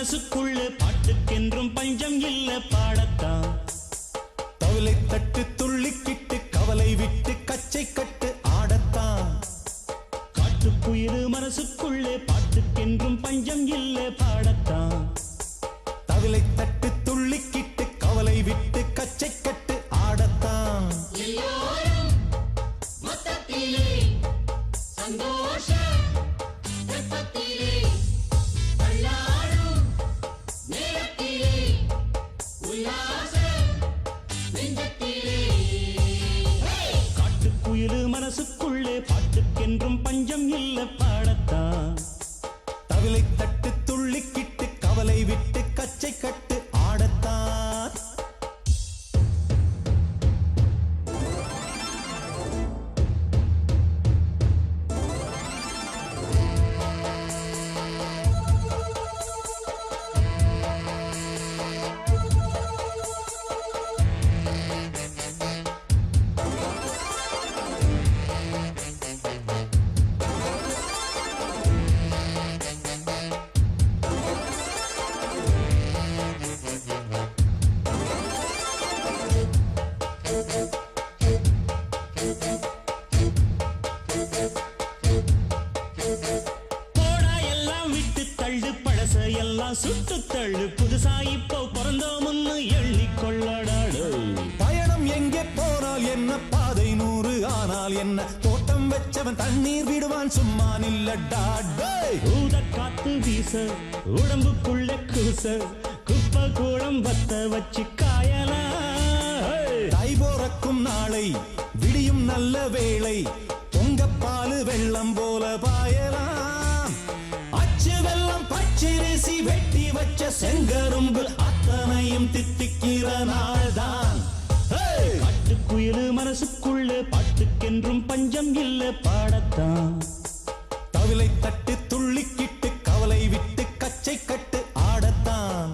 மனசுக்குள்ள பாட்டுக்கென்றும் பஞ்சம் இல்ல பாடத்தான் தவிலை தட்டு துள்ளிக்கிட்டு கவலை விட்டு கச்சை கட்டு ஆடத்தான் காட்டுக்குயிரு மனசுக்குள்ளே பாட்டுக்கென்றும் பஞ்சம் இல்ல பாடத்தான் தவிலை தட்டு துள்ளிக்கிட்டு கவலை விட்டு கச்சை கட்டு ஆடத்தான் காட்டுக்குயிரு மனசுக்குள்ளே பாட்டுக்கென்றும் பஞ்சம் இல்ல பாடத்தான் தவிலை தட்டு துள்ளிக்கிட்டு கவலை விட்டு கச்சை கட்டு ஆடத்தான் எல்லாம் சுட்டு தள்ளு புதுசா இப்போ பிறந்தோம்னு எண்ணிக்கொள்ளடாடு பயணம் எங்கே போனால் என்ன பாதை 100 ஆனால் என்ன தோட்டம் வச்சவன் தண்ணீர் விடுவான் சும்மா நில்லடா ஊத காத்து வீச உடம்புக்குள்ள கூச குப்பை கூடம் பத்த வச்சு காயலாம் தை போறக்கும் நாளை விடியும் நல்ல வேளை பொங்கப்பாலு வெள்ளம் போல பாயலாம் அச்சு வெள்ளம் பச்சரிசி வெட்டி வச்ச செங்கரும்பு அத்தனையும் தித்திக்கிற நாள்தான் காட்டுக்குயிரு மனசுக்குள்ள பாட்டுக்கென்றும் பஞ்சம் இல்ல பாடத்தான் தவிலை தட்டு துள்ளிக்கிட்டு கவலை விட்டு கச்சை கட்டு ஆடத்தான்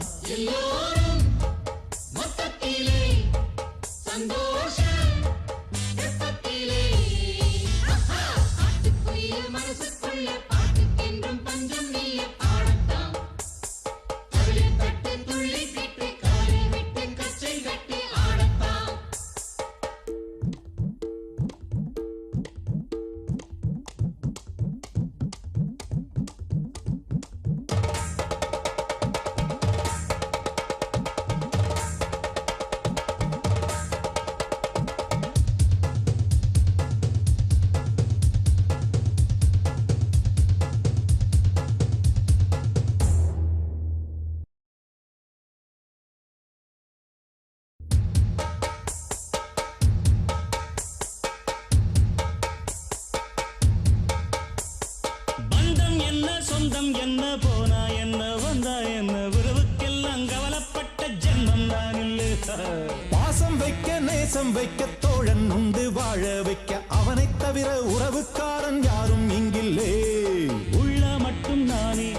சொந்தம் என்ன போனா என்ன வந்தா என்ன உறவுக்கெல்லாம் கவலைப்பட்ட ஜென்மம் தான் இல்ல பாசம் வைக்க நேசம் வைக்க தோழன் உண்டு வாழ வைக்க அவனை தவிர உறவுக்காரன் யாரும் இங்கில்லே உள்ள மட்டும் நானே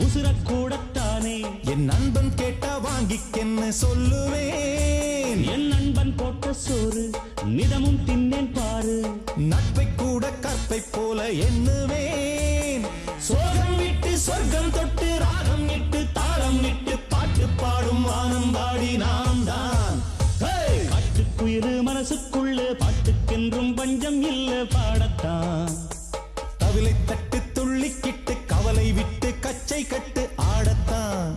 உசுரக்கூடத்தானே என் நண்பன் கேட்டா வாங்கிக்கென்னு சொல்லுவேன் என் நண்பன் போட்ட சோறு நிதமும் தின்னேன் பாரு நட்பை கூட கற்பை போல எண்ணுவேன் சோகம் விட்டு சொர்க்கம் தொட்டு ராகம் இட்டு தாளம் இட்டு பாட்டு பாடும் வானம் பாடி நாம் தான் காட்டுக்குயிரு மனசுக்குள்ள பாட்டுக்கென்றும் பஞ்சம் இல்ல பாடத்தான் தவிலை தட்டு துள்ளிக்கிட்டு கவலை விட்டு கச்சை கட்டு ஆடத்தான்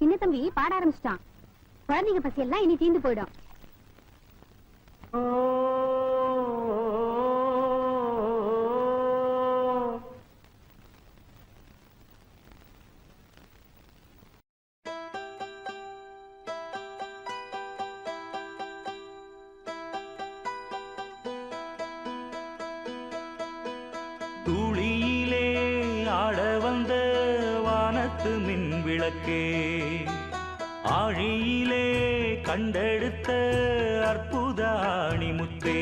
சின்ன தம்பி பாட ஆரம்பிச்சிட்டான். குழந்தைங்க பசி எல்லாம் இனி தீந்து போயிடும். துளியிலே ஆட வந்த வானத்து மின் விளக்கே, ஆழியிலே கண்டெடுத்த அற்புத அணிமுத்தே,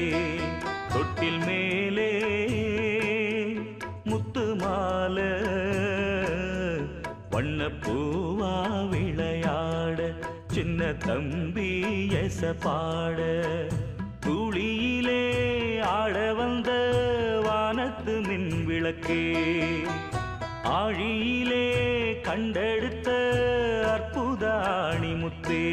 தொட்டில் மேலே முத்து மாலை வண்ணப்பூவா விளையாட, சின்ன தம்பி எச பாட. துளியிலே ஆட வந்த வானத்து மின் விளக்கே, ஆழியிலே கண்டெடுத்த அற்புத அணிமுத்தே.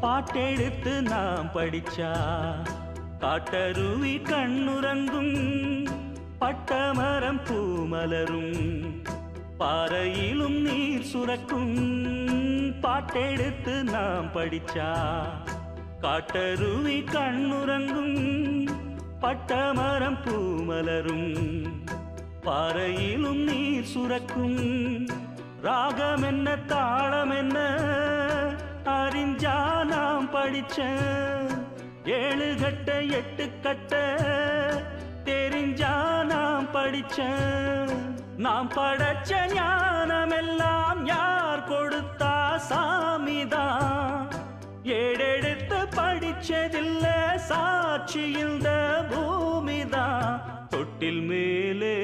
பாட்டெடுத்து நாம் படிச்சா காட்டருவி கண்ணுறங்கும், பட்டமரம் பூமலரும், பாறையிலும் நீர் சுரக்கும். பாட்டெடுத்து நாம் படிச்சா காட்டருவி கண்ணுறங்கும், பட்டமரம் பூமலரும், பாறையிலும் நீர் சுரக்கும். ராகம் என்ன தாளம் என்ன அறிஞ்சா நாம் படிச்ச, 7 கட்ட 8 கட்ட தெரிஞ்சா நாம் படிச்ச. நாம் படைச்ச ஞானமெல்லாம் யார் கொடுத்தா? சாமிதான். ஏடெடுத்து படிச்சதில்ல, சாட்சி இந்த பூமிதான். தொட்டில் மேலே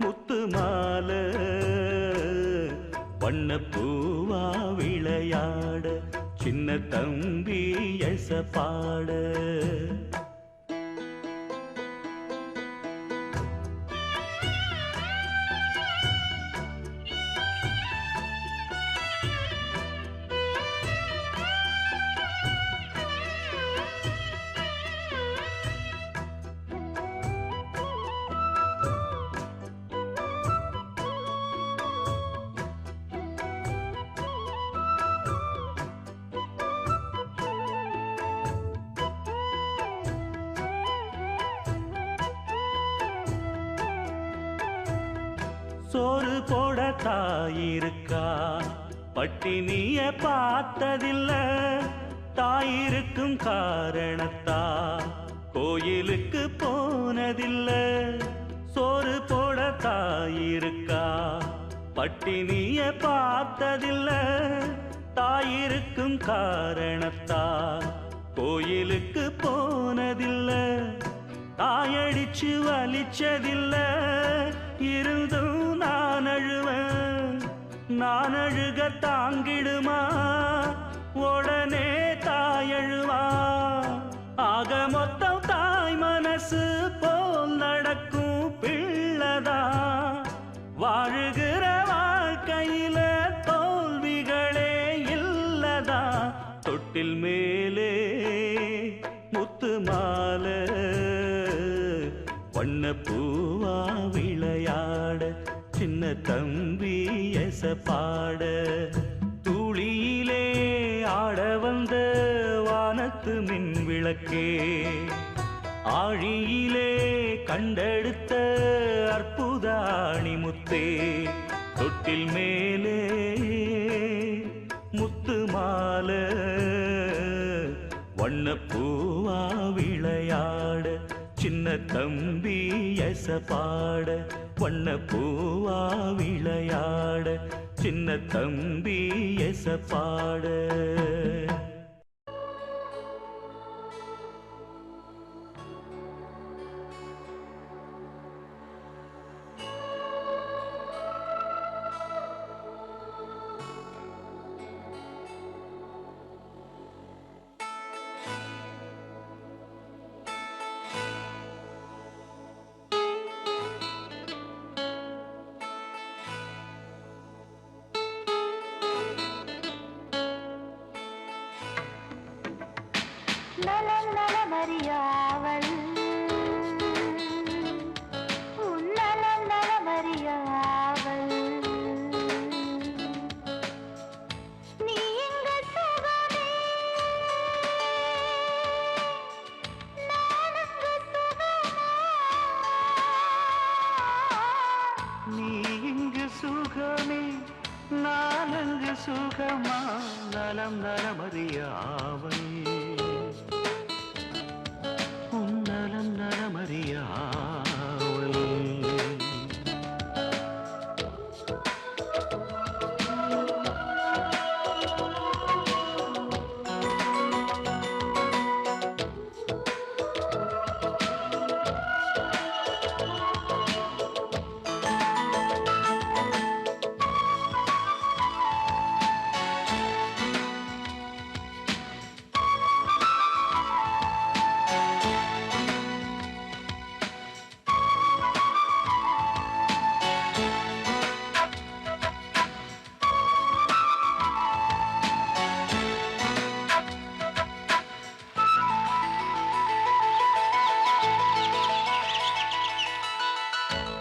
முத்து மாலை வண்ணப்பூவா விளையாட, சின்ன தம்பி எச பாட. சோறு போட தாயிருக்கா, பட்டினிய பார்த்ததில்ல. தாயிருக்கும் காரணத்தா கோயிலுக்கு போனதில்ல. சோறு போட தாயிருக்கா, பட்டினிய பார்த்ததில்ல. தாயிருக்கும் காரணத்தா கோயிலுக்கு போனதில்ல. தாயடிச்சு வலிச்சதில்ல, இருந்தும் நான் அழுவேன். நான் அழுக தாங்கிடுமா? உடனே தாயழுவா. ஆக மொத்தம் தாய் மனசு போல் நடக்கும் பிள்ளதா. வாழுகிற வாழ்க்கையில தோல்விகளே இல்லதா. தொட்டில் மேலே முத்து மாலை வண்ணப்பூவா விளையாட, சின்ன தம்பி எச பாட. துளியிலே ஆட வந்த வானத்து மின் விளக்கே, ஆழியிலே கண்டெடுத்த அற்புத அணிமுத்தே. தொட்டில் மேலே முத்து மாலை வண்ணப்பூவா விளையாட, சின்ன தம்பி எச பாட. வண்ணப்பூவா விளையாட, சின்ன தம்பி எச பாட. நீ இங்கு சுகமே நாலங்கு சுகமா நலம் நலமறியாவல் உன் நலம் நலமறியாவல்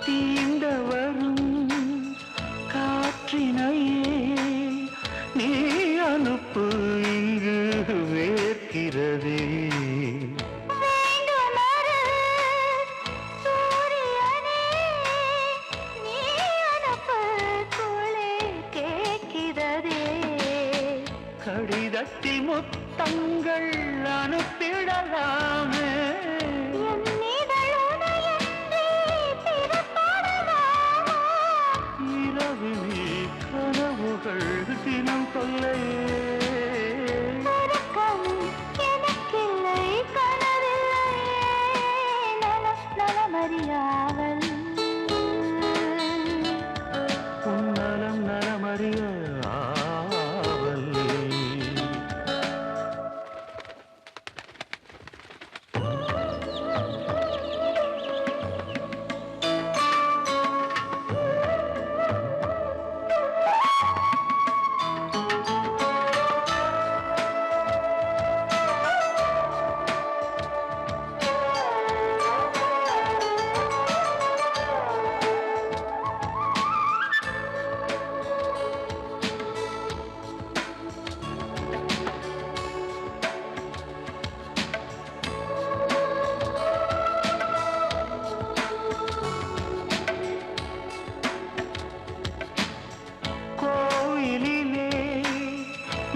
தீண்ட வரும் காற்றினையே நீ அனுப்பு இங்கு வேர்க்கிறதே கடிதத்தில் முத்தங்கள் அனுப்பிடலாமே இரவினி கனவுகள் தினம் தொல்லையே எனக்கில்லை கனவில்லையே நலமறியாவல் உன் நலம் நலமறியாவல்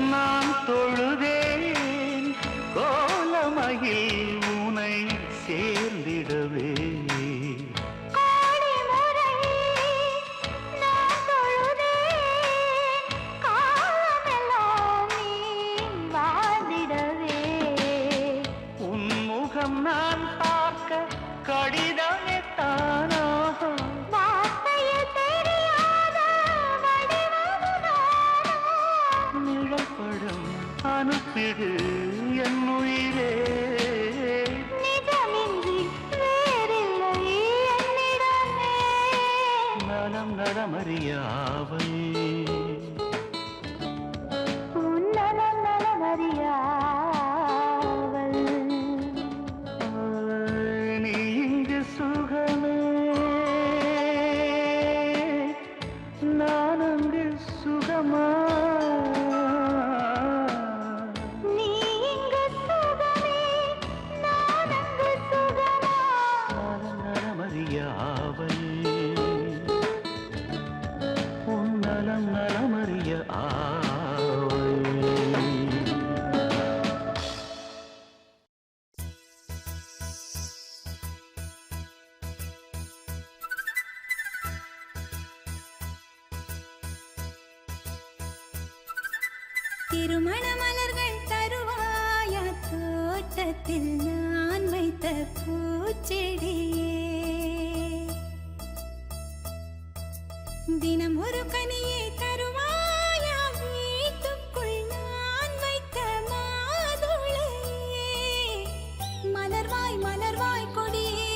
நான் தொழுதேன் கோலமகில் உனை சேர்ந்திடவே உன் முகம் நான் பார்க்க கடிதமே தானாக நிழற்படம் அனுப்பிடு என் உயிரே நலம் நலமறியாவல் நீ இங்கு சுகமே நான் அங்கு சுகமா நலமறியாவல் உன் நலம் நலமறிய ஆவல் திருமண மலர்கள் தருவாயா தோட்டத்தில் நான் வைத்த பூச்செடியே தினம் ஒரு கனியை தருவாயா வீட்டுக்குள் நான் வைத்த மாதுளையே மலர்வாய் மலர்வாய் கொடியே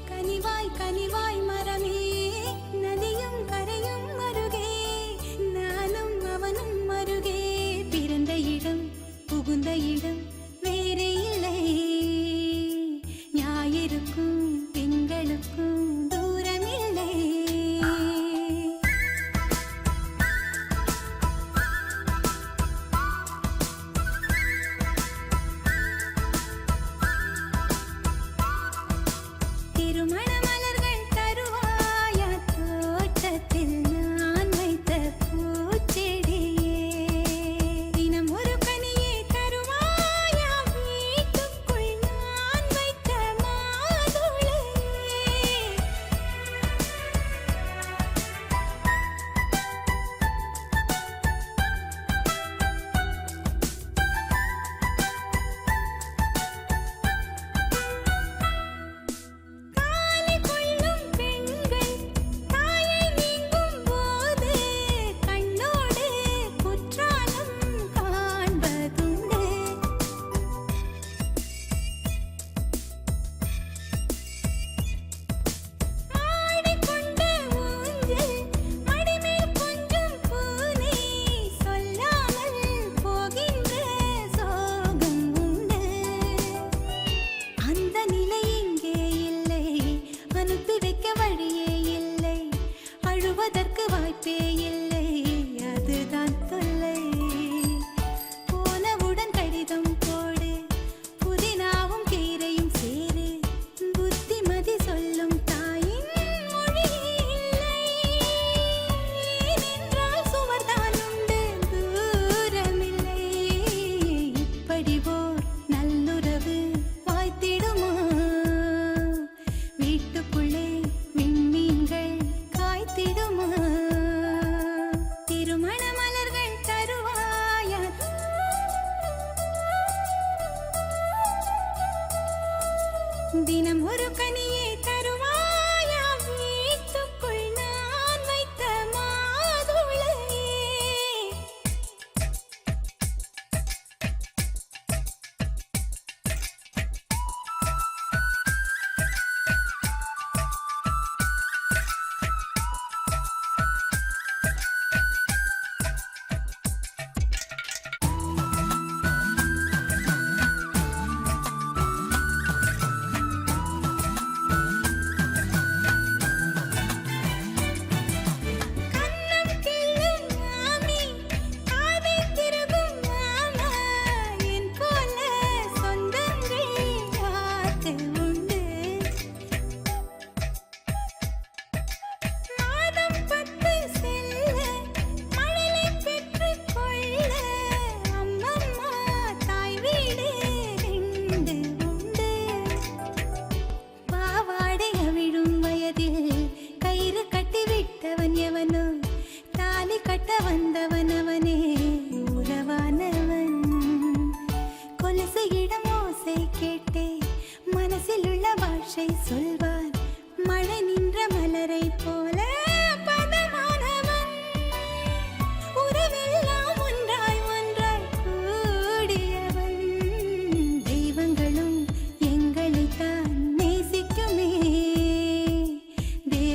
கனிவாய் கனிவாய் மரமே நதியும் கரையும் அருகே நானும் அவனும் அருகே பிறந்த இடம் புகுந்த இடம் வேறே இல்லை ஞாயிறுக்கும் திங்களுக்கும் தூரமில்லை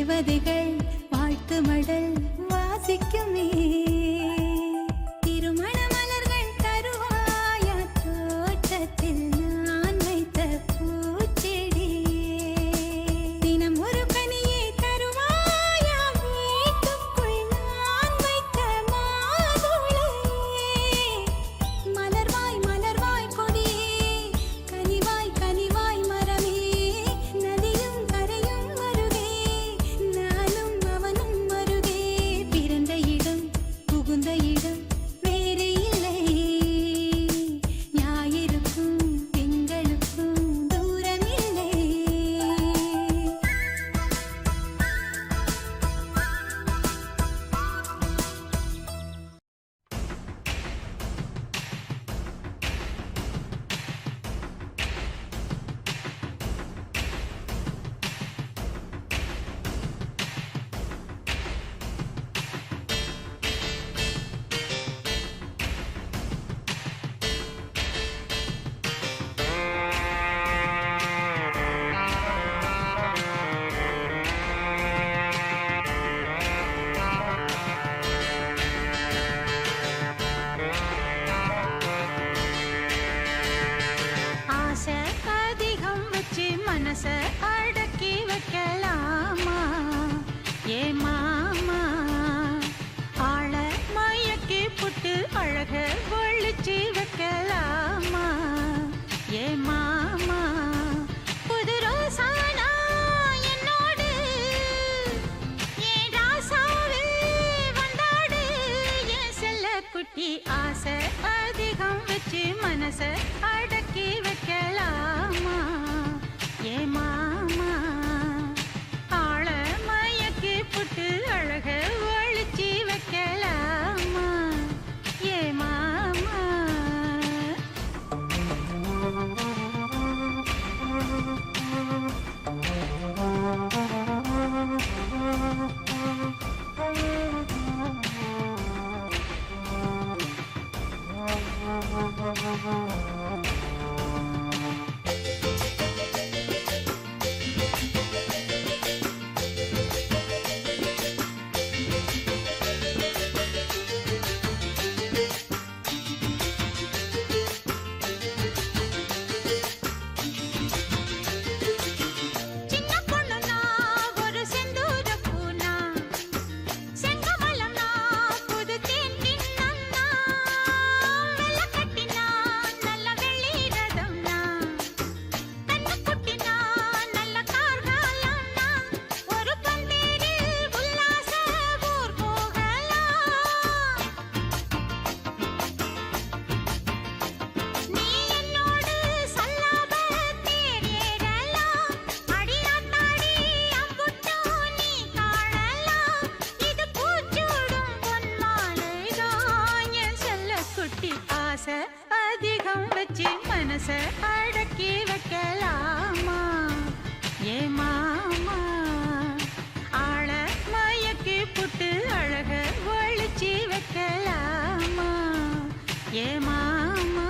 தேவதைகள் வாழ்த்து மடல் வாசிக்குமே திருமண மலர்கள் தருவாயா தோட்டத்தில் நான் வைத்த பூச்செடி தினம் ஒரு கனியை தருவாயா வீட்டுக்குள் நான் வைத்த மாதுளை மலர்வாய் மலர்வாய் கொடியே கனிவாய் கனிவாய் மரமே நதியும் கரையும் அருகே நானும் அவனும் அருகே பிறந்த இடம் புகுந்த இடம் வேறு இல்லை ஞாயிறுக்கும் எங்களுக்கும் தூரமில்லை ஆசை அதிகம் வச்சு மனச அடக்கி வைக்கலாமா ஏ மாமா ஆள மயக்கி புட்டு அழக ஒழிச்சு வைக்கலாமா ஏ மாமா புது ரோசானா என்னோடு ஏன் ராசாவே வந்தாடு என் செல்ல குட்டி ஆசை அதிகம் வச்சு மனச அடக்கி வைக்கலாமா ஏ மாமா ஆள மயக்கி புட்டு அழக ஒழிச்சு வைக்கலாமா ஏ மாமா சின்ன பொண்ணுனா ஒரு செந்தூர பூனா செங்கமலம்னா புது தேன் கிண்ணம்னா வெள்ளை கட்டினா நல்ல வெள்ளி ரதம்னா கண்ணு குட்டினா நல்ல கார்காலம்னா ஒரு பந்தேரில் உல்லாச ஊர் போகலாம் நீ என்னோடு சல்லாப தேரேறலாம் அடியாத்தாடி அம்புட்டோ நீ காணலாம் இது பூச்சூடும் பொன்மாலைதான் என் செல்ல குட்டி ஆசை அதிகம் வச்சு மனச அடக்கி வைக்கலாமா ஏ மாமா ஆள மயக்கி புட்டு அழக ஒழிச்சு வைக்கலாமா ஏ மாமா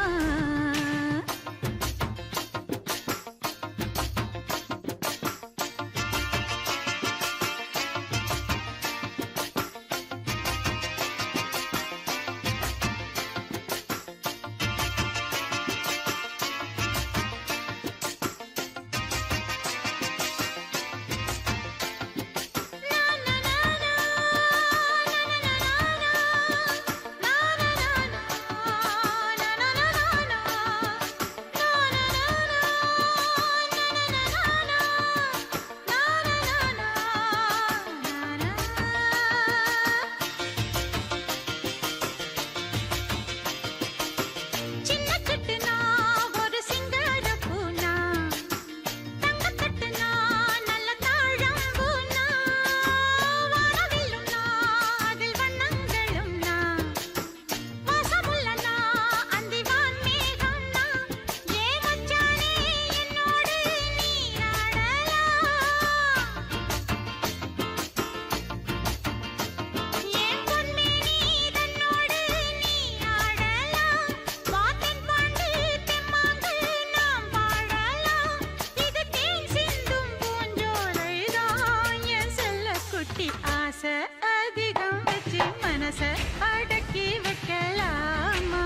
குட்டி ஆசை அதிகம் வச்சு மனச அடக்கி வைக்கலாமா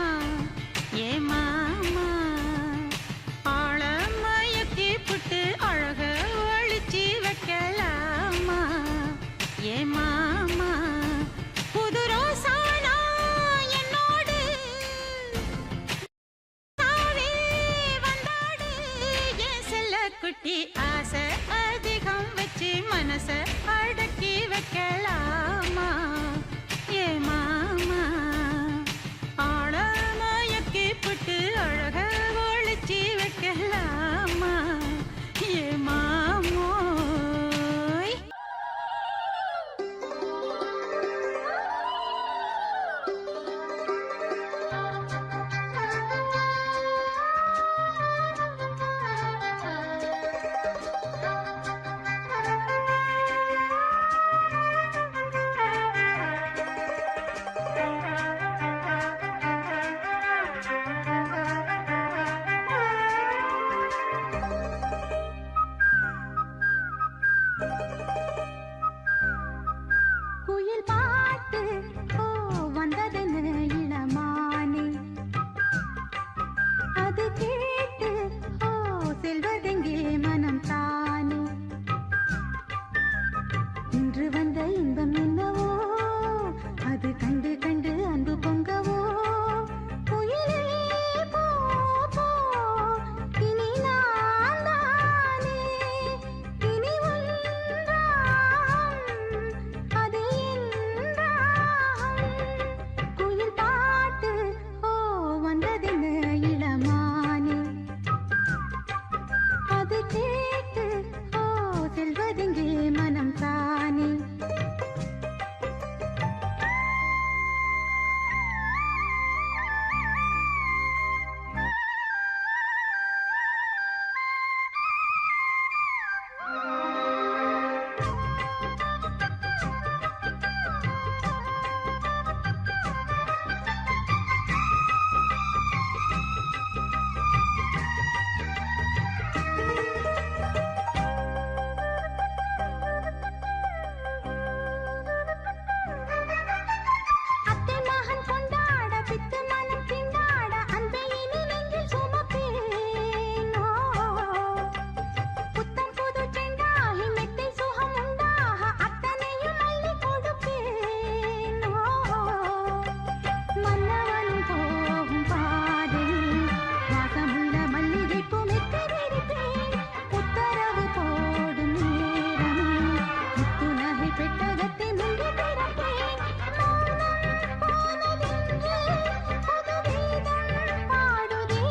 ஏ மாமா ஆள மயக்கி புட்டு அழக ஒழிச்சு வைக்கலாமா ஏ மாமா புது ரோசானா என்னோடு தாவே வந்தாடு என் செல்ல குட்டி ஆசை அதிகம் வச்சு மனச அடக்கி வைக்கலாமா ஏ மாமா ஆள மயக்கி புட்டு அழக ஒழிச்சு வைக்கலாமா ஏ மாமோய் குயில் பாட்டு ஓ வந்ததென்ன இளமானே அது கேட்டு ஓ செல்வதெங்கே மனம் தானே இன்று வந்த இன்பம் என்னவோ அது கண்டு கண்டு அன்பு பொங்கவோ குயிலே போ போ இனி நான் தானே இனி ஒன்றாம் அது என்றாம் குயில் பாட்டு ஓ வந்ததென்ன இளமானே அது கேட்டு ஓ செல்வதெங்கே மனம் தானே அத்தை மகன் கொண்டாட பித்து மனம் திண்டாட அன்பை இனி நெஞ்சில் சுமப்பேனோ புத்தம் புது செண்டாகி மெத்தை சுகம் உண்டாக அத்தனையும் அள்ளி கொடுப்பேனோ மன்னவன் போகும் பாதையில் வாசமுள்ள மல்லிகைப்பூ மெத்தை விரிப்பேன் உத்தரவு போடும் நேரமே முத்து நகை பெட்டகத்தை முந்தி திறப்பேன் மௌனம் போனதென்று புது கீதம் பாடுதே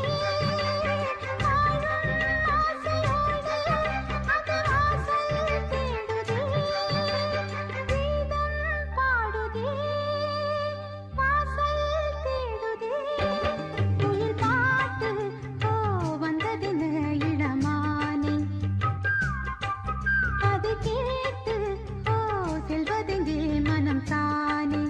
வாழும் ஆசையோடு அது வாசல் தேடுதே கீதம் பாடுதே வாசல் தேடுதே குயில் பாட்டு ஓ வந்ததென்ன இளமானே அது கேட்டு ஓ செல்வதெங்கே மனம் தானே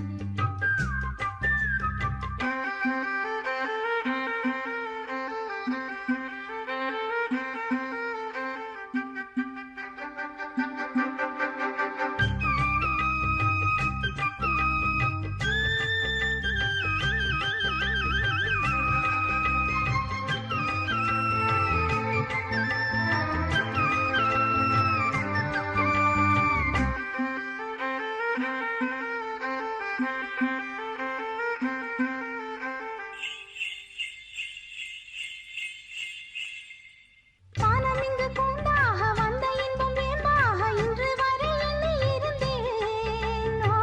வானம் இங்கு பூண்டாக வந்த இன்பம் வேம்பாக இன்று வரை எண்ணி இருந்தேனோ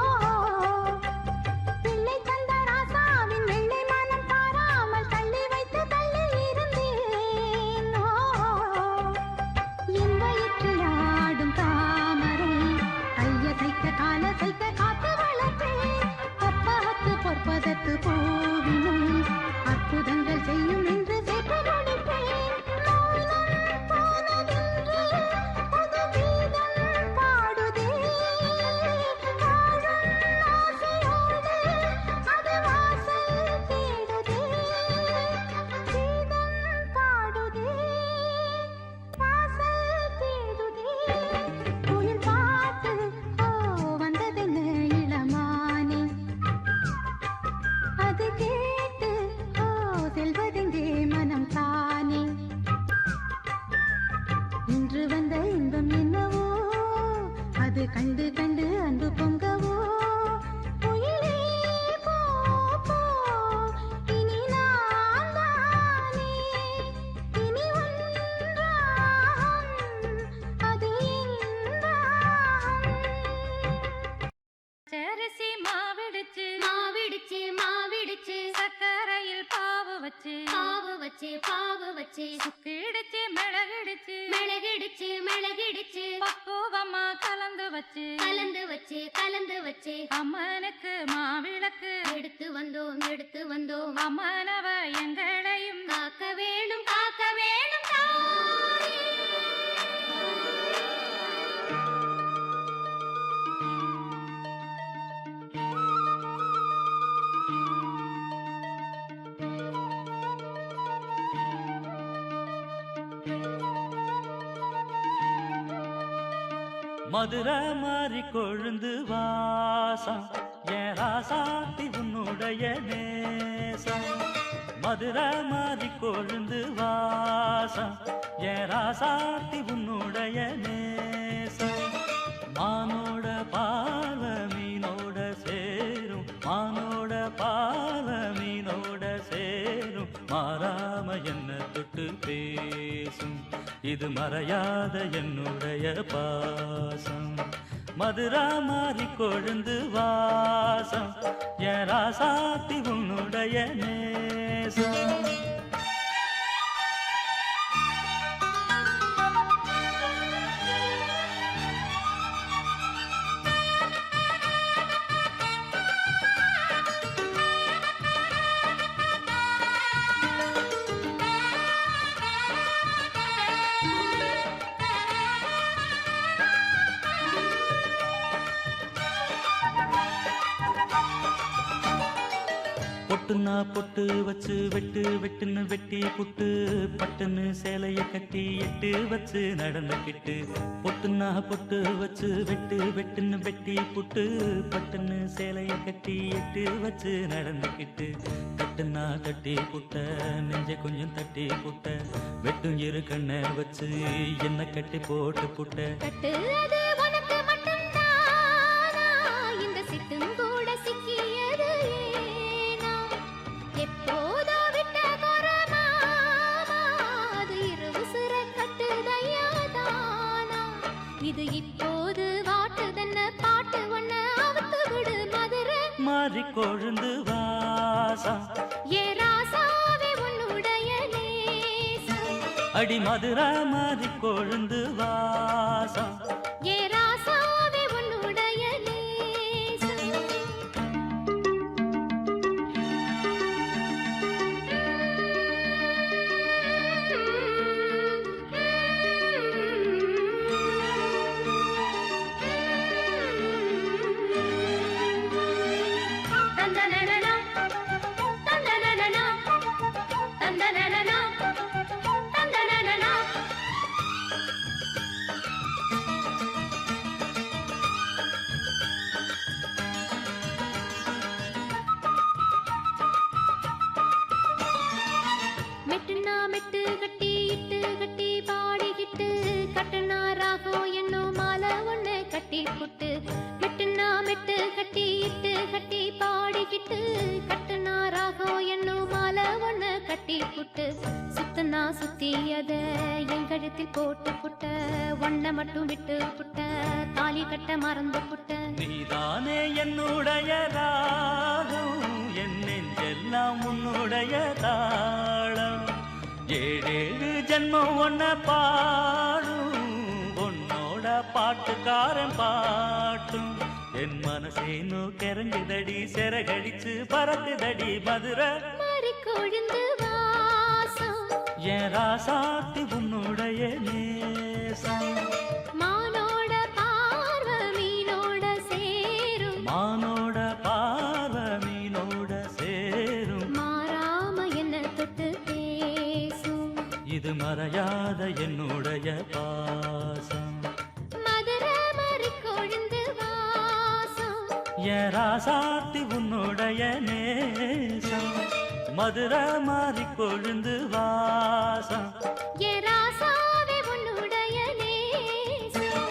பிள்ளை தந்த ராசாவின் வெள்ளை மனம் பாராமல் தள்ளி வைத்து தள்ளி இருந்தேனோ என் வயிற்றில் ஆடும் தாமரை கையசைக்க காலசைக்க காத்து வளர்ப்பேன் அப்பகத்து பொற்பதத்து பூவினும் அற்புதங்கள் செய்யும் என்று சேர்த்து முடிப்பேன் மௌனம் போனதென்று புது கீதம் பாடுதே வாழும் ஆசையோடு அது வாசல் தேடுதே கீதம் பாடுதே வாசல் தேடுதே குயில் பாட்டு ஓ கலந்து வச்சு அம்மனுக்கு மாவிளக்கு எடுத்து வந்தோம் அம்மனவ எங்களையும் காக்க வேணும் தாயே. மதுரை மாறி கொழுந்து வாசம் என் ராசாத்தி உன்னுடைய நேசம். மதுரை மாறி கொழுந்து வாசம் என் ராசாத்தி உன்னுடைய நேசம். மானோட பால மீனோட சேரும் மானோட பால மீனோட சேரும் மாறாம என்ன தொட்டு பேசும் இது மறையாத என்னுடைய பாசம். மதுரா மாறி கொழுந்து வாசம் என் ராசாத்தி உன்னுடைய நேசம். பொட்டுன்னா பொட்டு வச்சு வெட்டுன்னு வெட்டி புட்டு பட்டுன்னு சேலைய கட்டி எட்டு வச்சு நடந்துக்கிட்டு. பொட்டுன்னா பொட்டு வச்சு வெட்டுன்னு வெட்டி புட்டு பட்டுன்னு சேலைய கட்டி எட்டு வச்சு நடந்துக்கிட்டு. கட்டுன்னா கட்டி புட்ட நெஞ்ச கொஞ்சம் தட்டி புட்ட வெட்டும் இரு கண்ணை வச்சு என்ன கட்டி போட்டு புட்ட. கட்டு அது உனக்கு மட்டும்தானா இந்த சிட்டும் கூட சிக்கியது ஏனா எப்போதோ விட்ட குரமாமா அது இரு உசுர கட்டுதையாதானா இது இப்போது வாட்டுதென்ன பாட்டு ஒன்ன அவுத்து விடு மதுரை மாறி கொழுந்து வாசம் ஏ ராசாவே உன்னுடைய நேசம். அடி மதுரா மாறி கொழுந்து வாசம் ஏ ராசாவே உன்னுடைய நேசம். தந்தனனனா தந்தனனனா தந்தனனனா தந்தனனனா. மெட்டுனா மெட்டு கட்டி இட்டு கட்டி பாடிக்கிட்டு கட்டுனா ராகம் என்னும் மாலை ஒண்ணு கட்டி புட்டு. மெட்டுனா மெட்டு கட்டி இட்டு கட்டி பாடிக்கிட்டு கட்டுனா ராகம் என்னும் மாலை ஒண்ணு கட்டி புட்டு. சுத்துனா சுத்தி அத என் கழுத்தில் போட்டு புட்ட ஒன்ன மட்டும் விட்டு புட்ட தாலி கட்ட மறந்து புட்ட. நீதானே என்னுடைய ராகம் என் நெஞ்செல்லாம் உன்னுடைய தாளம். ஏழேழு ஜென்மம் ஒன்ன பாடும் உன்னோட பாட்டுக்காரன் பாட்டும். என் மனசேனோ கிறங்குதடி சிறகடிச்சு பறக்குதடி மதுரை மாறி கொழுந்து வாசம் என் ராசாத்தி உன்னுடைய நேசம். மானோட பார்வ மீனோட சேரும் மானோட பார்வ மீனோட சேரும் மாறாம என்ன தொட்டு பேசும் இது மறையாத என்னுடைய பாசம். மதுரை மாறி கொழுந்து வாசம் என் ராசாத்தி உன்னுடைய நேசம். மதுரை மாறி கொழுந்து வாசம் ஏ ராசாவே உன்னுடைய நேசம்.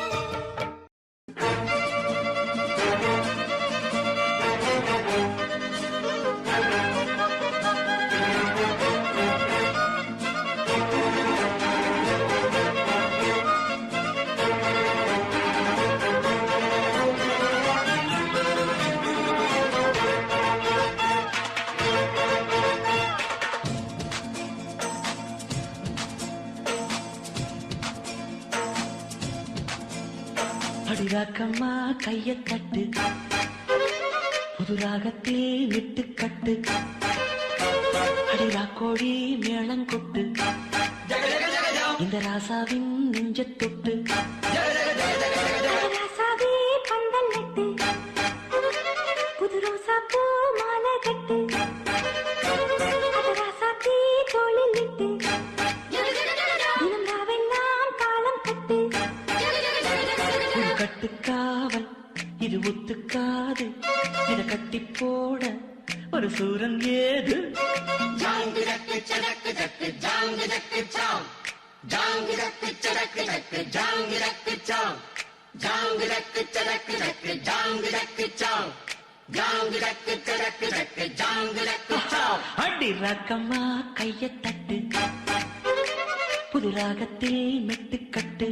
அடிராக்கம்மா கைய தட்டு புது ராகத்தில் விட்டு கட்டு அடிராக்கோழி மேளங்கொட்டு இந்த ராசாவின் நெஞ்ச தொட்டு ராசாவே பந்தல் நட்டு புது ரோசா பூ மாலை கட்டு ராசாத்தி தோளில் இட்டு தினந்தாவெல்லாம் காலம் கட்டு ஒரு கட்டுக்காவல் இது ஒத்துக்காது இத கட்டி போட ஒரு சூரன் ஏது அடி ராக்கம்மா கைய தட்டு புது ராகத்தில் மெட்டு கட்டு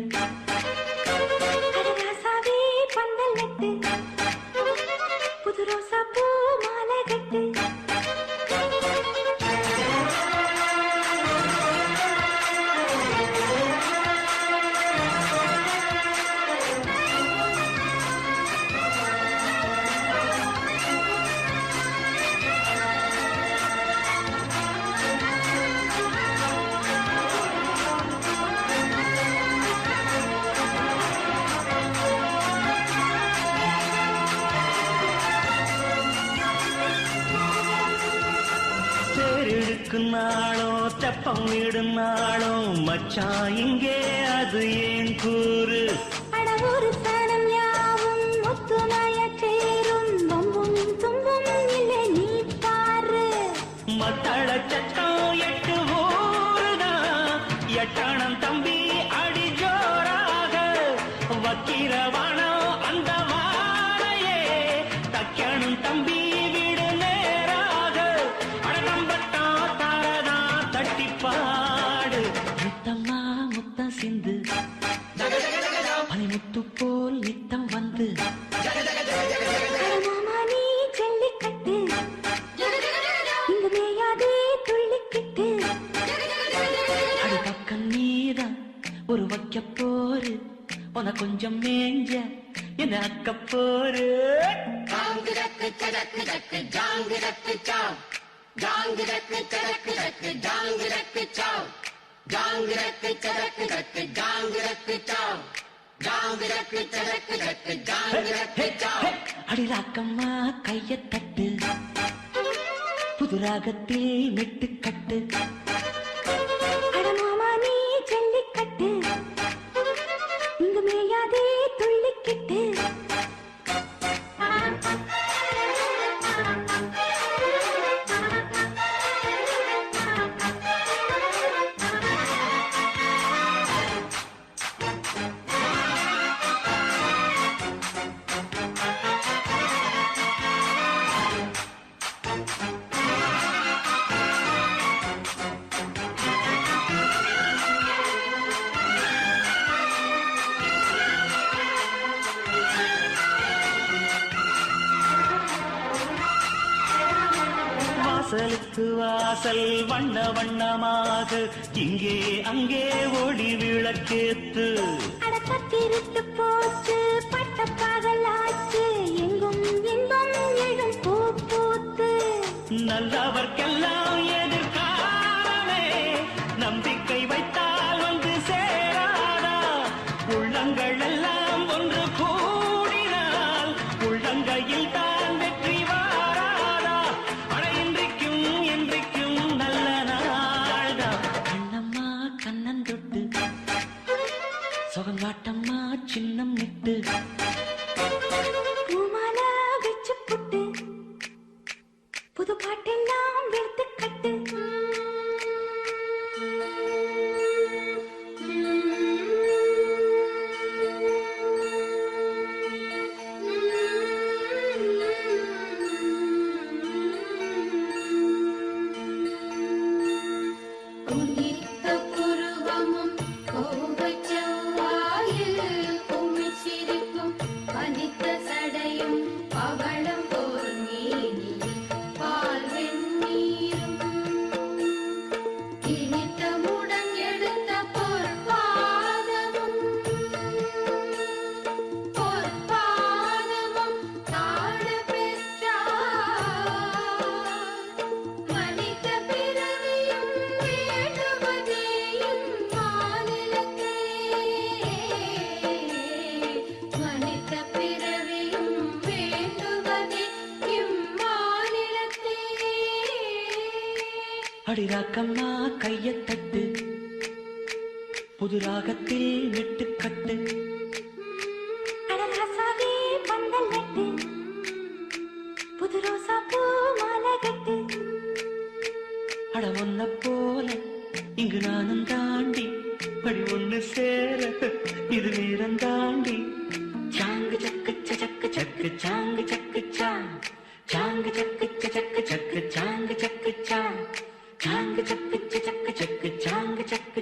ராசாவே பந்தல் நட்டு புது ரோசா பூ மாலை கட்டு நாளோ தெப்பம் விடும் நாளோ மச்சான் இங்கே அது ஏன் கூறு அடவொரு சனம் யாவும் ஒத்துமைய சேரும் வம்பும் தும்பும் இல்லை நீ பாரு மத்தள சட்டம் எட்டு ஊருதான் எட்டணம் தம்பி அடி ஜோராக வக்கிரவானம் அந்த வாழையே தக்கணும் தம்பி சிந்து பனிமுத்து போல் நித்தம் வந்து மாமா நீ ஜல்லிக்கட்டு இங்க மேயாதே துள்ளிக்கிட்டு அடி பக்கம் நீதான் ஒரு வைக்க போரு உன கொஞ்சம் மேஞ்ச என்ன அக்க போரு அடிராக்கம்மா கைய தட்டு புது ராகத்தில் மெட்டு கட்டு மாமா நீ ஜல்லிக்கட்டு இங்க மேயாதே துள்ளிக்கிட்டு வாசலுக்கு வாசல் வண்ண வண்ணமாக இங்கே அங்கே ஒளி விளக்கேத்து அடக்கத்திருட்டு போச்சு பட்ட பகலாச்சு எங்கும் இன்பம் எழும் பூ பூத்து நல்லவர்க்கெல்லாம் எதிர்காலமே நம்பிக்கை வைத்தால் வந்து சேராதா உள்ளங்கள் எல்லாம் ஒன்று கூடினால் உள்ளங்கையில் தான் வெற்றி வாராதா அட இன்றைக்கும் என்றைக்கும் நல்ல நாள்தான் கண்ணம்மா கண்ணன் தொட்டு சுகங்காட்டம்மா சின்ன அடிராக்கம்மா கையத்தட்டு புது ராகத்தில் மெட்டுக்கட்டு அடராசாவே பந்தல் நட்டு புது ரோசா பூ மாலை கட்டு அட ஒன்ன போல இங்கு நானும் தாண்டி படி ஒண்ணு சேர இது வீரம் தாண்டி சாங்கு சக்கு சக்கு சக்கு சாங்கு சக்கு சாங்கு சக்கு சக்கு சக்கு சாங்கு சக்கு சாங்கு சக்கு சக்கு சக்கு சாங்கு சக்கு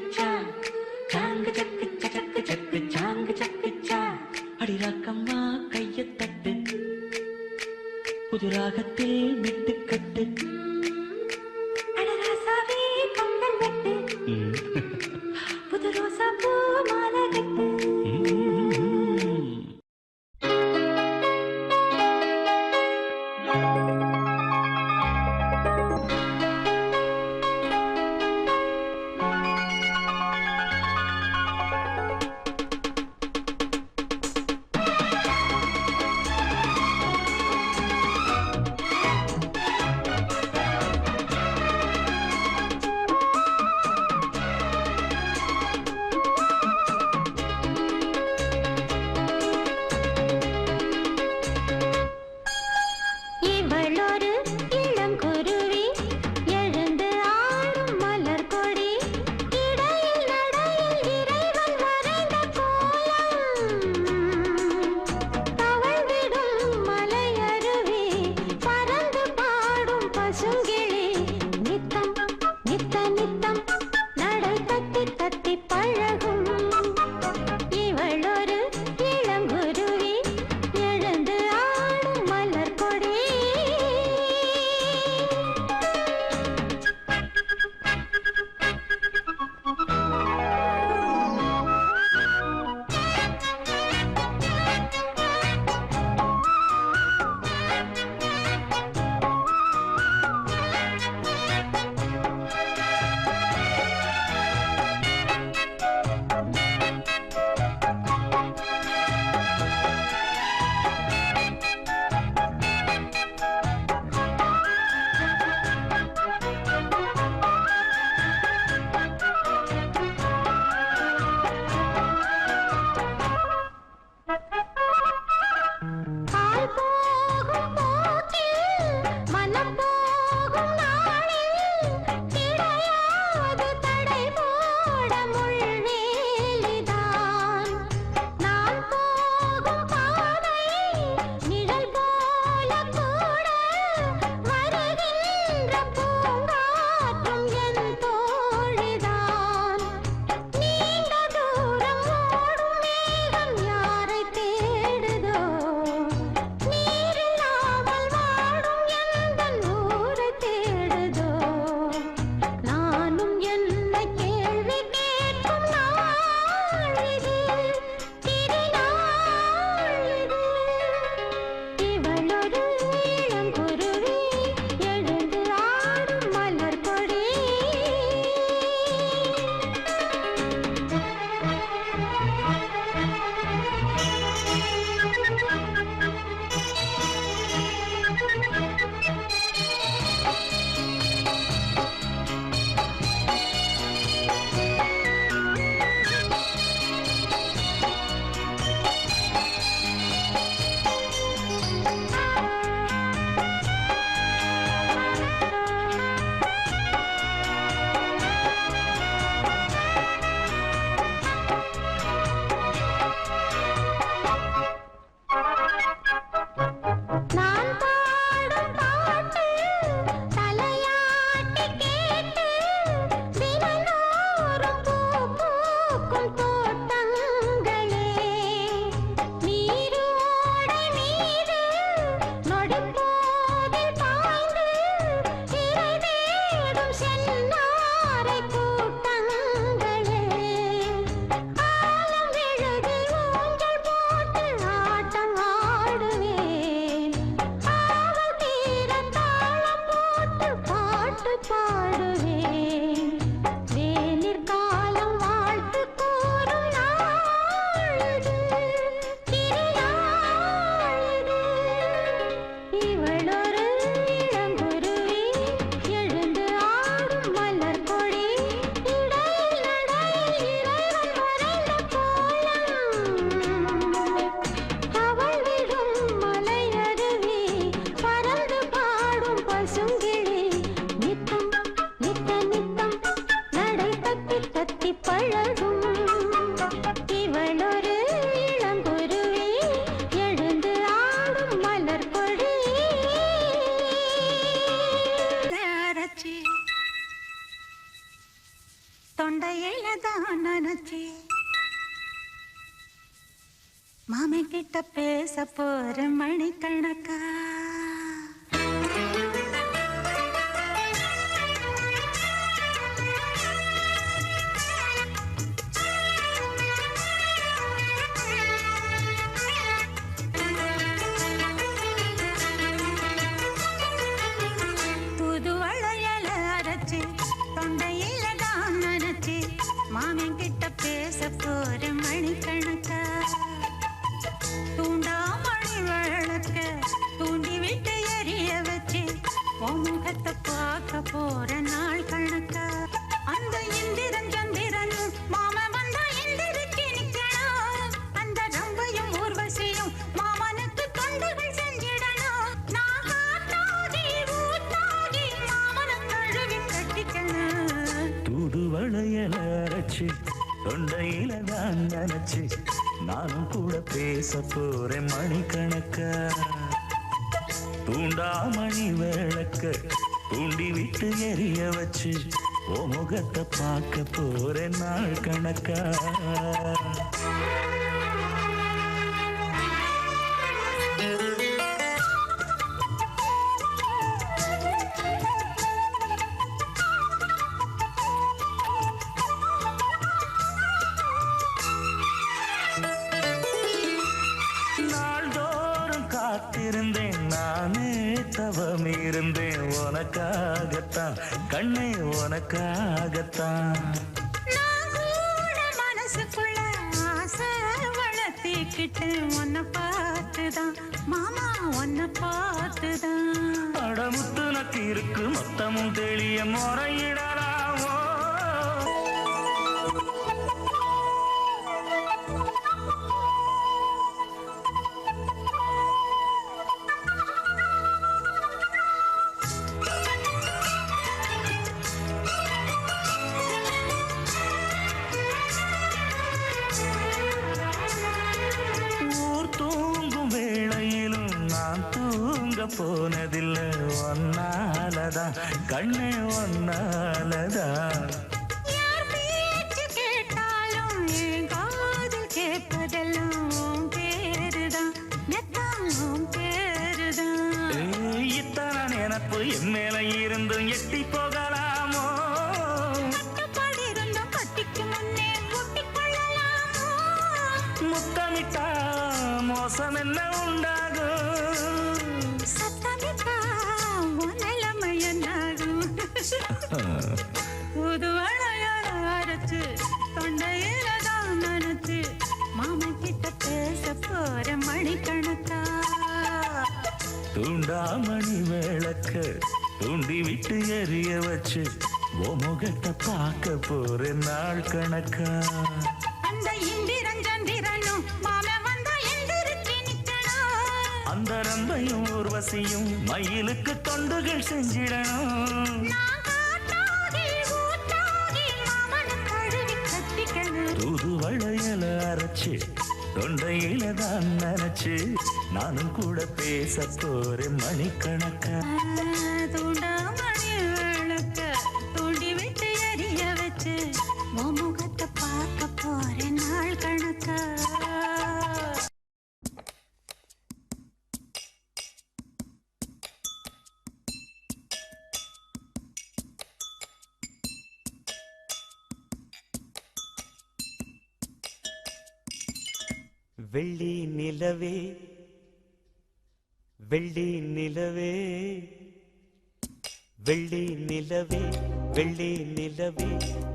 சாங்கு சக்கு சக்கு சக்கு சாங்கு சக்கு அடிராக்கம்மா கையத்தட்டு புது ராகத்தில் மெட்டுக்கட்டு அடராசாவே பந்தல் நட்டு புது ரோசா பூ மாலை கட்டு இவ கிட்ட பேச போற மணிக்கணக்கா புது வளையல அரைச்சு தொண்டையில தான் நனைச்சு மாமன் கிட்ட பேச போற மணிக்கணக்கா தூண்டாமணி விளக்க தூண்டி விட்டு எரிய வச்சு முகத்தை பார்க்க போற நாள் கணக்கா அந்த இந்திரன் சந்திரனும் மாம வந்தா எந்திரிச்சு நிக்கணும் அந்த ரம்பையும் ஊர்வசியும் மாமனுக்கு தொண்டுகள் செஞ்சிடணும் நான் காத்தாகி ஊத்தாகி மாமனை கழுவி கட்டிக்கணும் தூது வளையல அரைச்சு தொண்டையில தான் நினைச்சு நானும் கூட பேச போறேன் மணிக்கணக்கா தூண்டாமணி விளக்க தூண்டி விட்டு எரிய வச்சு ஓ முகத்தை பார்க்க போறேன் நாள் கணக்கா நாள்தோறும் காத்திருந்தேன் நானே தவம் இருந்தேன் உனக்காகத்தான் கண்ணே உனக்காகத்தான் நான் கூட மனசுக்குள்ள ஆசை வளர்த்திக்கிட்டு உன்னை பார்த்துதான் மாமா உன்னை பார்த்துதான் அடமுத்து நக்கு இருக்கு மொத்தமும் தெளிய முறையிடலாமோ ஊர் தூங்கும் வேளையிலும் நான் தூங்க போனதில்லை ஒன்னாலதான் கண்ணே ஒன்னாலதான் யார் பேச்சு கேட்டாலும் என் காதில் கேட்பதெல்லாம் உன் பேருதான் மெத்தான் உன் பேருதான் ஏய், இத்தனை நினப்பு என் மேல இருந்தும் எட்டி போகலாமோ கட்டுப்பாடு இருந்தும் கட்டிக்கு முன்னே ஒட்டிக் கொள்ளலாமோ முத்தமிட்டா மோசம் என்ன உண்டாகும் சத்தமிட்டா உன் நிலைமை என்னாகும் புது வளையல அரைச்சு தொண்டையில தான் நனைச்சு மாமன் கிட்ட பேச போற மணிக்கணக்கா தூண்டாமணி விளக்க தூண்டி விட்டு எரிய வச்சு ஓ முகத்தை பார்க்க போறேன் நாள் கணக்கா அந்த இந்திரன் சந்திரனும் மாமன் வந்தா எந்திரிச்சு நிக்கணும் அந்த ரம்பையும் ஊர்வசியும் மயிலுக்கு தொண்டுகள் செஞ்சிடணும் நான் காத்தாகி ஊத்தாகி மாமனை கழுவி கட்டிக்கணும் தூது வளையல அரைச்சு தொண்டையில தான் நினைச்சு நானும் கூட பேச போறேன் மணிக்கணக்கா தூண்டாமணி விளக்க தூண்டி விட்டு எரிய வச்சு உன் முகத்தை பார்க்க போற நாள் கணக்கா வெள்ளி நிலவே வெள்ளி நிலவே வெள்ளி நிலவே வெள்ளி நிலவே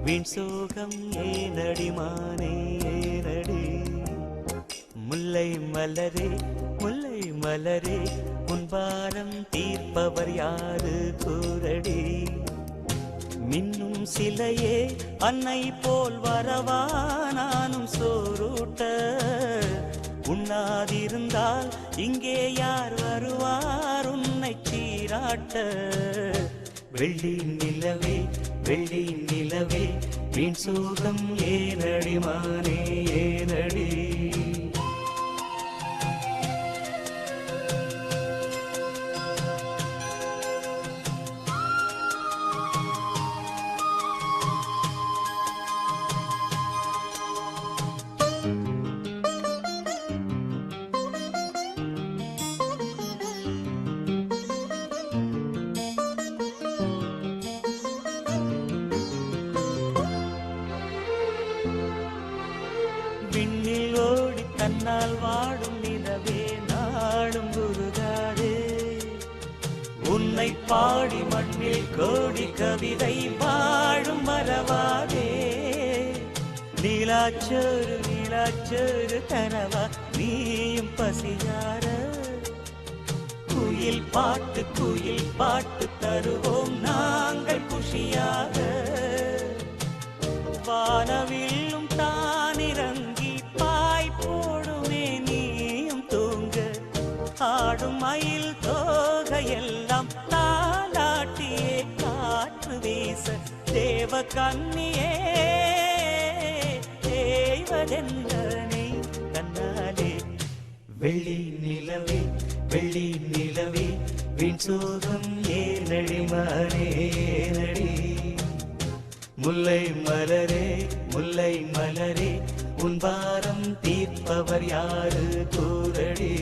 வீண் சோகம் ஏனடி மானே ஏனடி முல்லை மலரே முல்லை மலரே உன் பாரம் தீர்ப்பவர் யாரு கூரடி மின்னும் சிலையே அன்னை போல் வரவா நானும் சோறுட்ட உண்ணாதிருந்தால் இங்கே யார் வருவார் உன்னை சீராட்ட வெள்ளி நிலவே வெள்ளி நிலவே வீண் சோகம் ஏனடி மானே ஏனடி போல் வாடும் நிலவே நாடும் உருகாதே. உன்னை பாடி மண்ணில் கோடி கவிதை வாழும் மறவாதே. நீலாச்சோறு நீலாச்சோறு கனவா நீயும் பசியார. குயில் பாட்டு தருவோம் நாங்கள் குஷியாக. வானவில்லும் தானிறங்கி பாய் போடுமே நீயும் தூங்க. ஆடும் மயில் தோகையெல்லாம் தாலாட்டியே காற்று வீச. தேவ கன்னியே தேய்வதென்னே தன்னாலே. வெள்ளி நிலவே வெள்ளி நிலவே வீண் சோகம் ஏனடி மானே நடி. முல்லை மலரே முல்லை மலரே உன் பாரம் தீர்ப்பவர் யாரு கூறடி.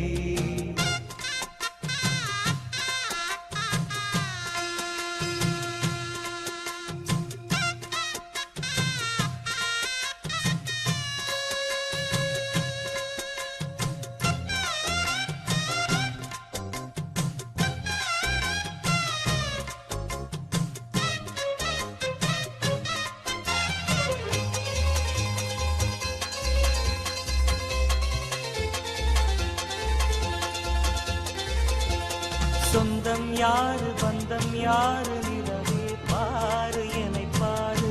சொந்தம் யாரு பந்தம் யாரு நிலவே பாரு என்னை பாரு.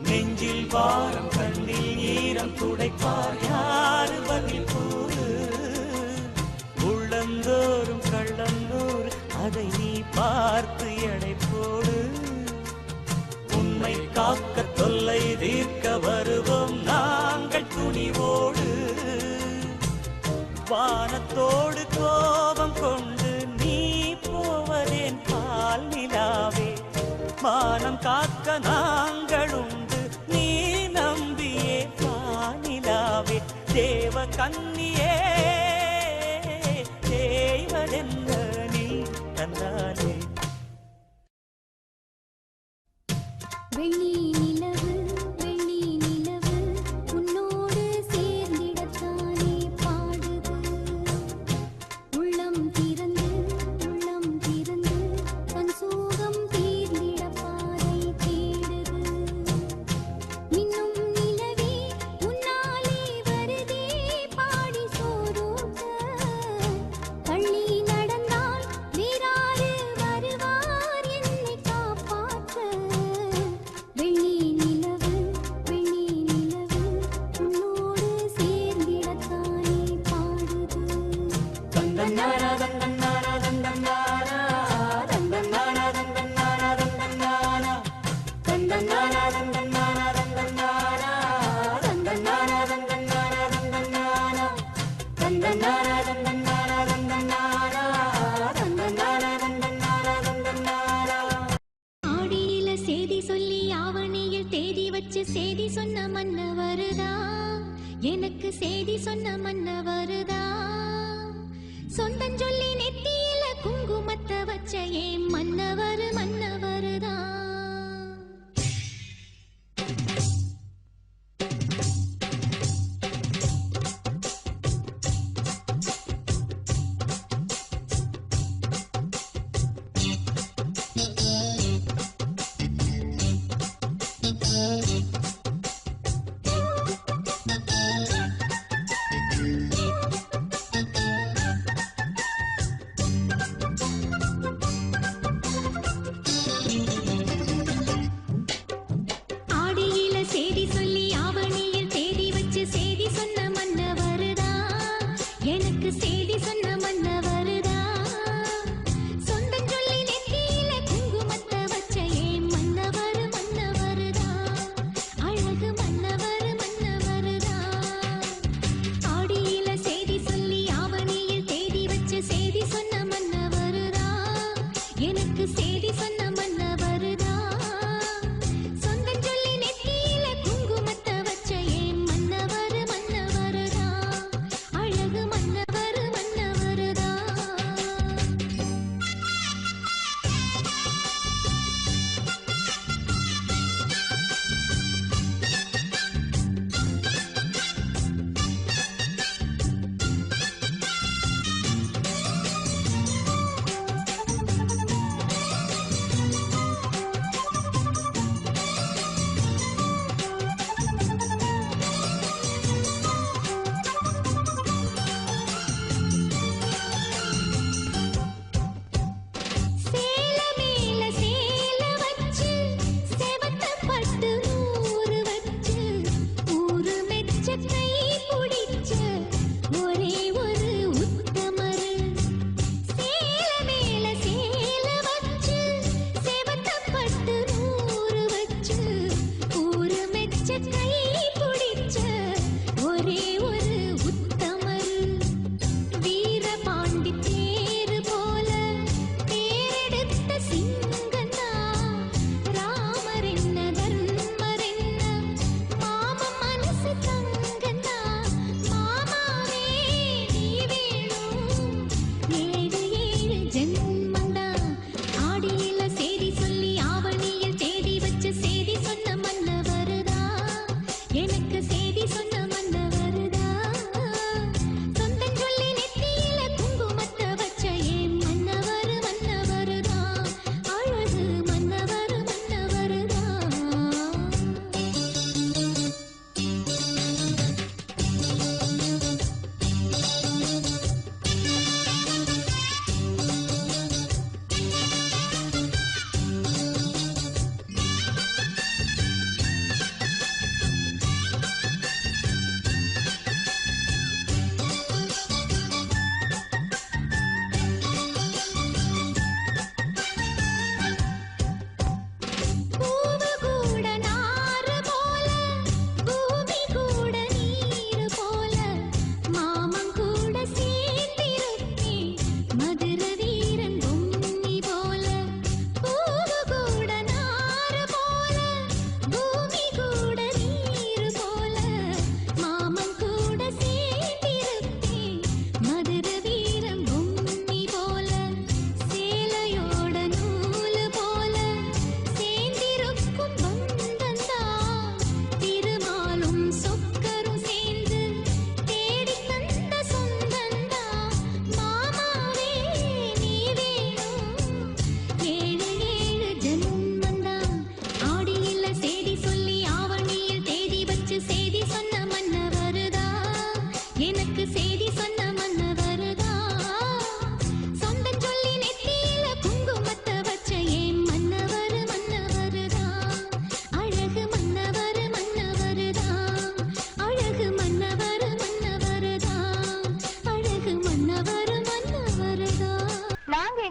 நெஞ்சில் வாரம் கண்ணில் ஈரம் துடைப்பார் யாரு பதில் கூறு. உள்ளந்தோறும் கள்ளந்தோறு அதை நீ பார்த்து எடை போடு. உன்னை காக்க தொல்லை தீர்க்க வருவோம் நாங்கள் துணிவோடு. வானத்தோடு கோபம் கொண்டு நீ போவதேன் பால் நிலாவே. மானம் காக்க நாங்கள் உண்டு நீ நம்பியே பானிலாவே. தேவ கன்னியே தேய்வதென்ன நீ தந்தாலே. வெள்ளி நிலவு வெள்ளி நிலவு உன்னோடு சேர்ந்திடத்தானே பாடுது. உள்ளம் திறந்து தன் சோகம் தீர்ந்திட பாதை தேடுது. மின்னும் நிலவே உன்னாலே வருதே பாடி சோறூட்ட. பள்ளி நடந்தால் வேறாறு வருவார் என்னை காப்பாற்ற. வெள்ளி நிலவு உன்னோடு சேர்ந்திடத்தானே பாடுது. தந்தன்னாரா தந்தன்னாரா தந்தன்னாரா தந்தன்னாரா தந்தன்னாரா தந்தன்னாரா தந்தன்னாரா தந்தன்னாரா தந்தன்னாரா தந்தன்னாரா தந்தன்னாரா தந்தன்னாரா தந்தன்னாரா தந்தன்னாரா தந்தன்னாரா தந்தன்னாரா தந்தன்னாரா தந்தன்னாரா. ஆடியில சேதி சொல்லி ஆவணியில் தேதி வச்சு சேதி சொன்ன மன்னவருதா. எனக்கு சேதி சொன்ன மன்னவருதா. சொந்தம் சொல்லி நெத்தியில குங்குமத்தை வச்ச ஏன் மன்னவருதா.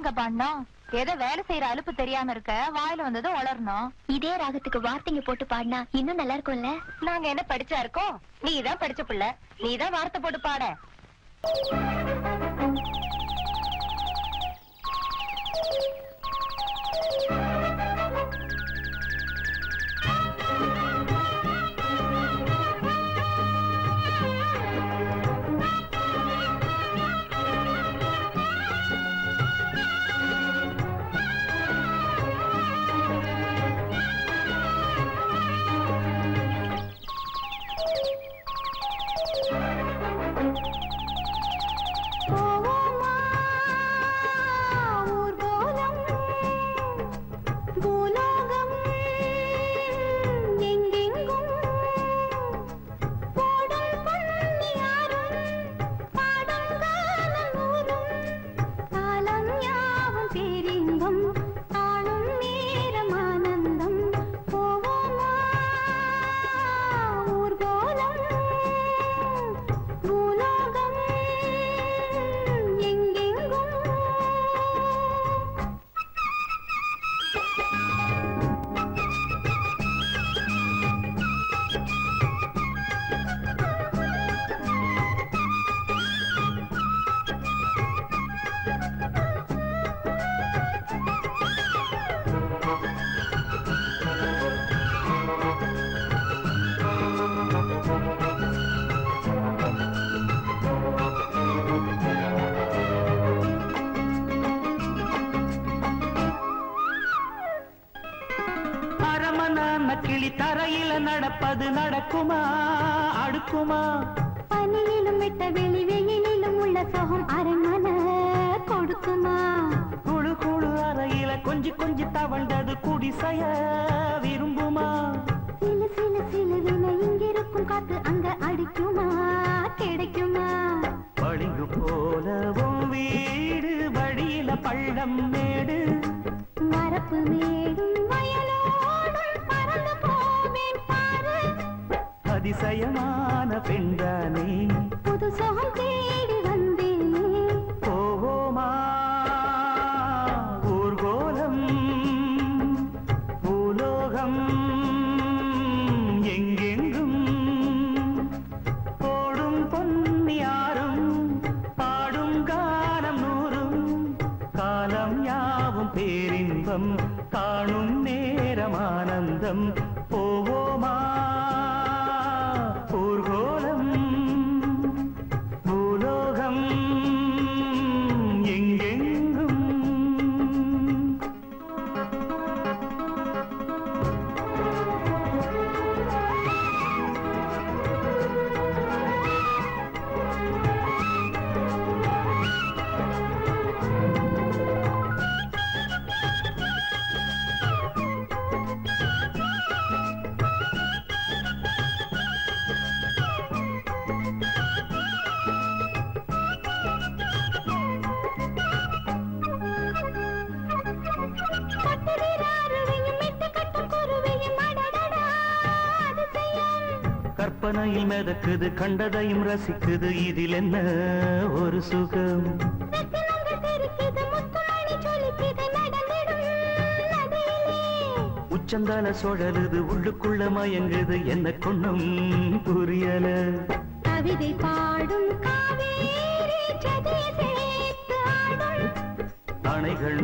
எப்படிங்க பாடணும்? ஏதோ வேலை செய்யற அலுப்பு தெரியாம இருக்க, வாயில வந்தது வளரணும். இதே ராகத்துக்கு வார்த்தைங்க போட்டு பாடினா இன்னும் நல்லா இருக்கும்ல. நாங்க என்ன படிச்சா இருக்கோம்? நீதான் படிச்ச பிள்ளை, நீதான் வார்த்தை போட்டு பாட. கிளி தரையில நடப்பது நடக்குமா அடுக்குமா? பனியிலும் விட்ட வெளி வெயிலிலும் உள்ள சோகம் அரண்மனை கொடுக்குமா? குழு குழு அறையில கொஞ்சி கொஞ்சி தவழ்ந்தது குடிசைய விரும்புமா? சிலு சிலு சிலுவின இங்கிருக்கும் காத்து அங்க அடிக்குமா கிடைக்குமா? பளிங்கு போலவும் வீடு வழியில பள்ளம் மேடு, மரப்பு மேடும் வயலோடும் பறந்து போவேன் பாரு. அதிசயமான பெண்தானே புது சோகம் தேடி வந்தேனே. போவோமா ஊர்கோலம் பூலோகம் எங்கெங்கும் போடும் பொன்னியாரும் பாடும் காலம் நூறும் காலம் யாவும் பேரின்பம் காணும் நேரமானந்தம். போவோமா ஊர்கோலம் பூலோகம் எங்கெங்கும். கற்பனையில் மிதக்குது கண்டதையும் ரசிக்குது இதில் என்ன ஒரு சுகம்? உச்சந்தால சுழலுது உள்ளுக்குள்ள மயங்குது என்ன கொன்னும் புரியல. கவிதை பாடும் காவேரி ஜதி சேர்த்து ஆடும் அணைகள்